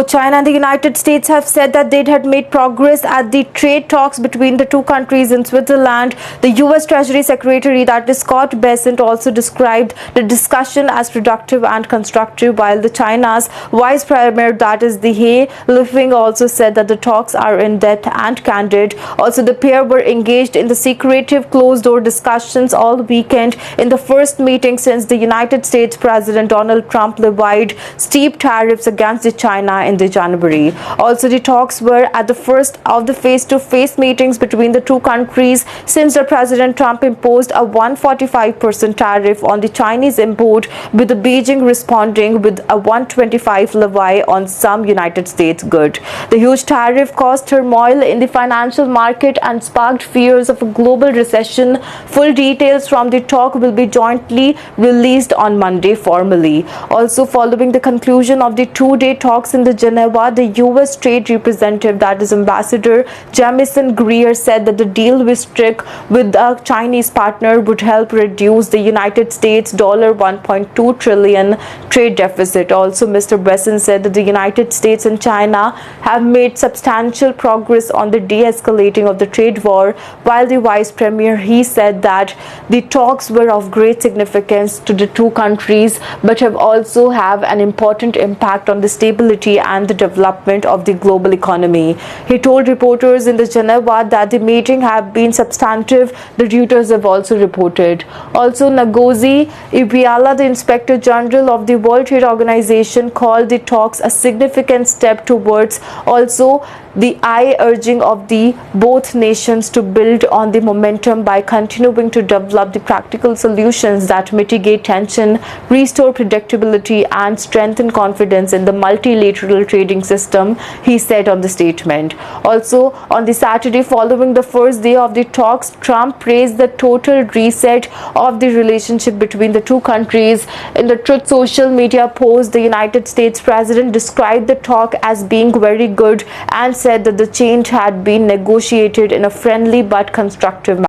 China and the United States have said that they had made progress at the trade talks between the two countries in Switzerland. The U.S. Treasury Secretary, that is Scott Bessent, also described the discussion as productive and constructive, while the China's Vice Premier, that is the He Lifeng, also said that the talks are in-depth and candid. Also, the pair were engaged in the secretive closed-door discussions all weekend in the first meeting since the United States President Donald Trump levied steep tariffs against China in the January. Also, the talks were at the first of the face-to-face meetings between the two countries since the President Trump imposed a 145% tariff on the Chinese import, with the Beijing responding with a 125 levy on some United States goods. The huge tariff caused turmoil in the financial market and sparked fears of a global recession. Full details from the talk will be jointly released on Monday formally. Also, following the conclusion of the two-day talks in Geneva, the U.S. Trade Representative, that is Ambassador Jamieson Greer, said that the deal we struck with a Chinese partner would help reduce the United States' $1.2 trillion trade deficit. Also, Mr. Bessent said that the United States and China have made substantial progress on the de-escalating of the trade war, while the Vice Premier, he said that the talks were of great significance to the two countries but have also have an important impact on the stability and the development of the global economy. He told reporters in the Geneva that the meeting have been substantive, the Reuters have also reported. Also, Ngozi Ibiala, the Inspector General of the World Trade Organization, called the talks a significant step towards also the urging of the both nations to build on the momentum by continuing to develop the practical solutions that mitigate tension, restore predictability, and strengthen confidence in the multilateral trading system, he said on the statement. Also, on the Saturday following the first day of the talks, Trump praised the total reset of the relationship between the two countries. In the Truth social media post, the United States President described the talk as being very good and said that the change had been negotiated in a friendly but constructive manner.